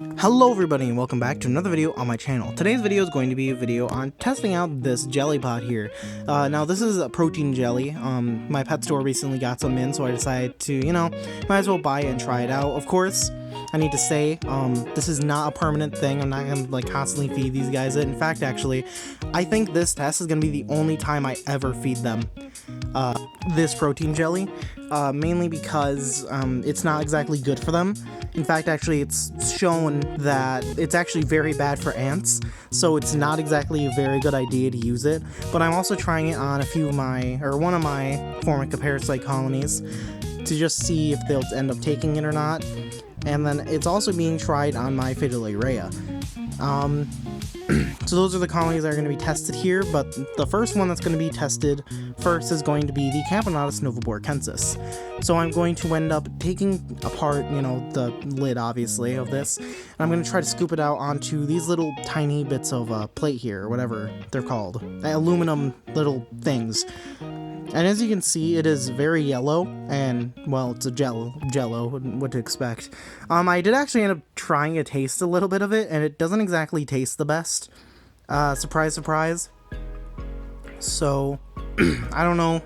Hello everybody and welcome back to another video on my channel. Today's video is going to be a video on testing out this jelly pot here. Now this is a protein jelly. My pet store recently got some in, so I decided to, might as well buy it and try it out. Of course, I need to say, this is not a permanent thing. I'm not gonna constantly feed these guys it. In fact, actually, I think this test is gonna be the only time I ever feed them this protein jelly, mainly because it's not exactly good for them. In fact, actually, it's shown that it's actually very bad for ants, so it's not exactly a very good idea to use it. But I'm also trying it on one of my formica parasite colonies to just see if they'll end up taking it or not. And then it's also being tried on my Fidelia. So those are the colonies that are going to be tested here, but the first one that's going to be tested first is going to be the kavanaugh novaborensis. So I'm going to end up taking apart, the lid, obviously, of this, and I'm going to try to scoop it out onto these little tiny bits of plate here, or whatever they're called, aluminum little things. And as you can see, it is very yellow, and, well, it's a jello, what to expect. I did actually end up trying to taste a little bit of it, and it doesn't exactly taste the best. Surprise, surprise. So, I don't know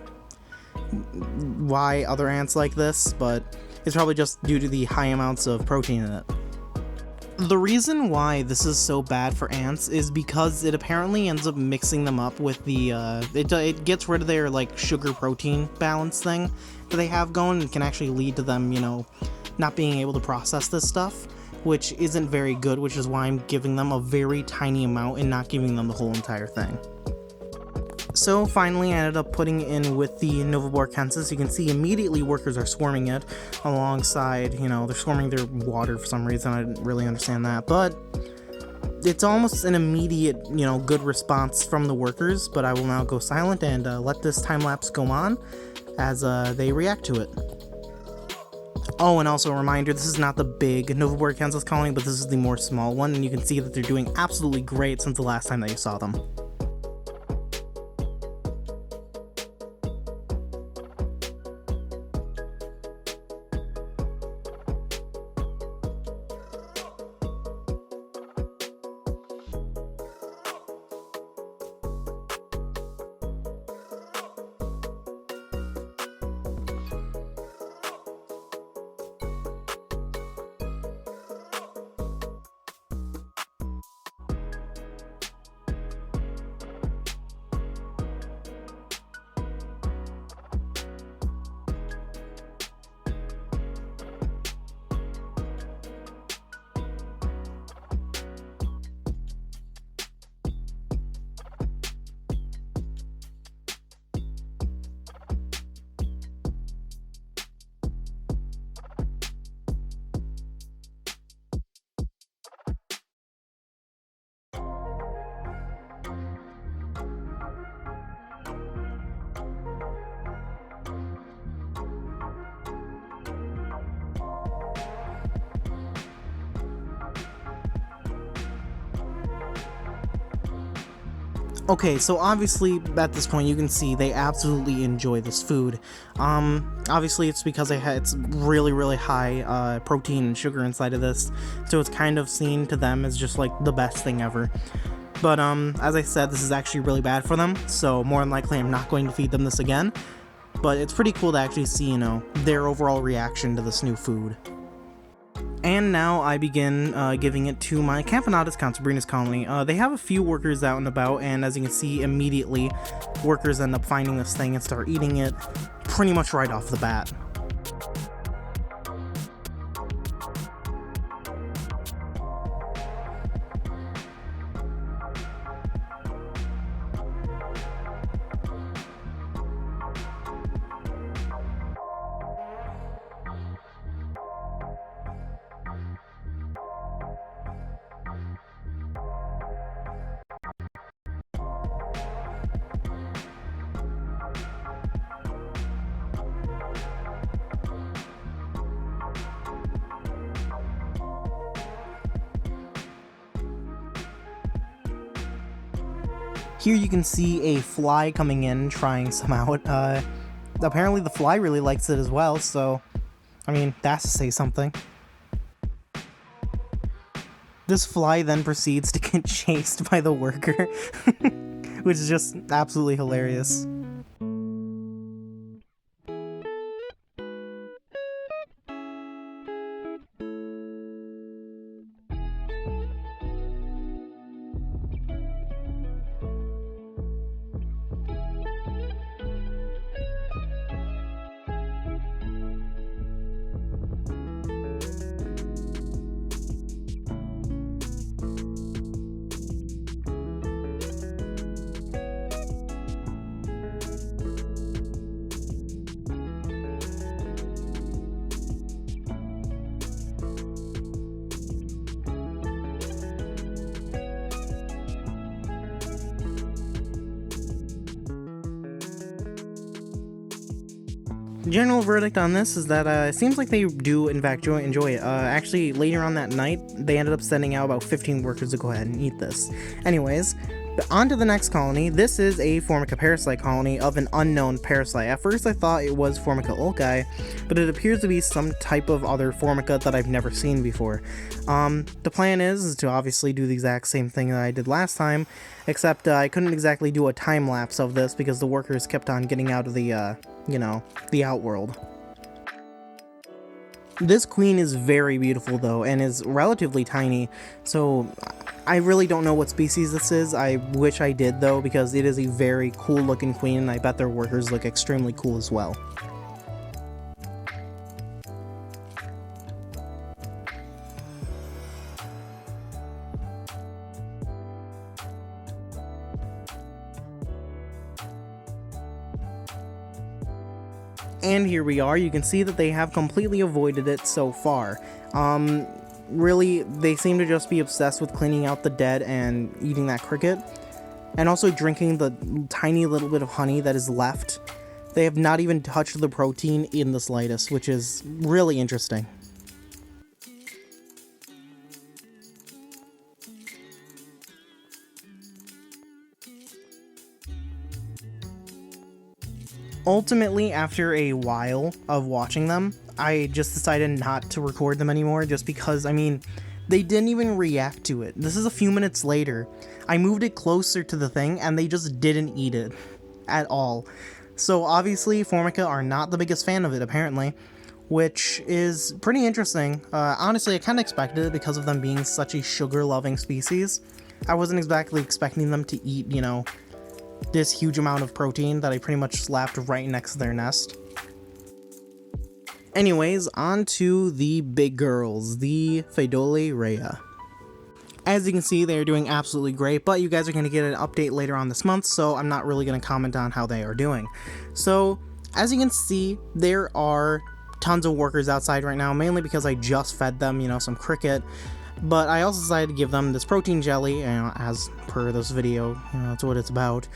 why other ants like this, but it's probably just due to the high amounts of protein in it. The reason why this is so bad for ants is because it apparently ends up mixing them up with the, it gets rid of their, sugar protein balance thing that they have going, and can actually lead to them, not being able to process this stuff, which isn't very good, which is why I'm giving them a very tiny amount and not giving them the whole entire thing. So finally I ended up putting it in with the novaborensis. You can see immediately workers are swarming it alongside, they're swarming their water for some reason. I didn't really understand that, but it's almost an immediate, good response from the workers. But I will now go silent and let this time lapse go on as they react to it. Oh, and also a reminder, this is not the big novaborensis colony, but this is the more small one, and you can see that they're doing absolutely great since the last time that you saw them. Okay, so obviously at this point you can see they absolutely enjoy this food. Obviously it's because it's really high protein and sugar inside of this, so it's kind of seen to them as just the best thing ever. But as I said, this is actually really bad for them, so more than likely I'm not going to feed them this again. But it's pretty cool to actually see, their overall reaction to this new food. And now I begin giving it to my Camponotus sabrinas colony. They have a few workers out and about, and as you can see, immediately workers end up finding this thing and start eating it pretty much right off the bat. Here you can see a fly coming in, trying some out. Apparently the fly really likes it as well, so, I mean, that's to say something. This fly then proceeds to get chased by the worker, which is just absolutely hilarious. General verdict on this is that it seems like they do in fact enjoy it. Actually, later on that night, they ended up sending out about 15 workers to go ahead and eat this. Anyways, on to the next colony. This is a Formica parasite colony of an unknown parasite. At first I thought it was Formica ulci, but it appears to be some type of other Formica that I've never seen before. The plan is to obviously do the exact same thing that I did last time, except I couldn't exactly do a time lapse of this because the workers kept on getting out of the the outworld. This queen is very beautiful though, and is relatively tiny, so I really don't know what species this is. I wish I did though, because it is a very cool looking queen, and I bet their workers look extremely cool as well. And here we are. You can see that they have completely avoided it so far. Really, they seem to just be obsessed with cleaning out the dead and eating that cricket, and also drinking the tiny little bit of honey that is left. They have not even touched the protein in the slightest, which is really interesting. Ultimately, after a while of watching them, I just decided not to record them anymore, just because, I mean, they didn't even react to it. This is a few minutes later. I moved it closer to the thing, and they just didn't eat it at all. So obviously, Formica are not the biggest fan of it, apparently, which is pretty interesting. Honestly, I kind of expected it because of them being such a sugar-loving species. I wasn't exactly expecting them to eat, this huge amount of protein that I pretty much slapped right next to their nest. Anyways, on to the big girls, the Phaedole rhea. As you can see, they are doing absolutely great, but you guys are going to get an update later on this month, so I'm not really going to comment on how they are doing. So, as you can see, there are tons of workers outside right now, mainly because I just fed them, some cricket. But I also decided to give them this protein jelly, as per this video, that's what it's about.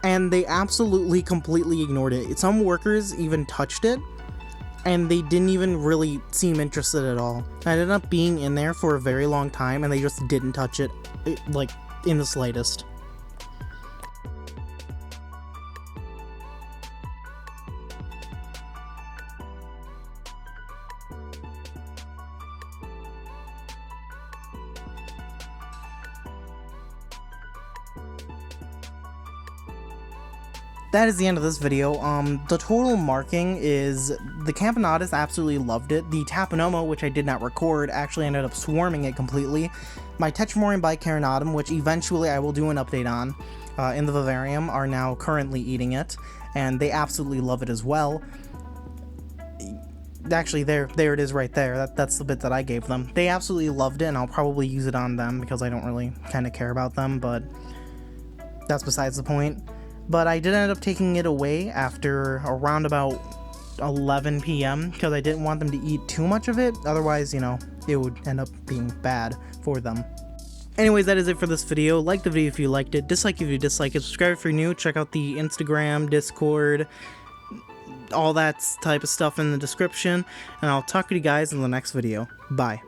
And they absolutely completely ignored it. Some workers even touched it, and they didn't even really seem interested at all. I ended up being in there for a very long time, and they just didn't touch it, like, in the slightest. That is the end of this video. The total marking is the Camponotus absolutely loved it. The Taponoma, which I did not record, actually ended up swarming it completely. My Tetramorium bicarinatum, which eventually I will do an update on in the vivarium, are now currently eating it, and they absolutely love it as well. Actually, there it is right there. That's the bit that I gave them. They absolutely loved it, and I'll probably use it on them because I don't really kind of care about them, but that's besides the point. But I did end up taking it away after around about 11 p.m. because I didn't want them to eat too much of it. Otherwise, it would end up being bad for them. Anyways, that is it for this video. Like the video if you liked it, dislike if you dislike it, subscribe if you're new, check out the Instagram, Discord, all that type of stuff in the description, and I'll talk to you guys in the next video. Bye.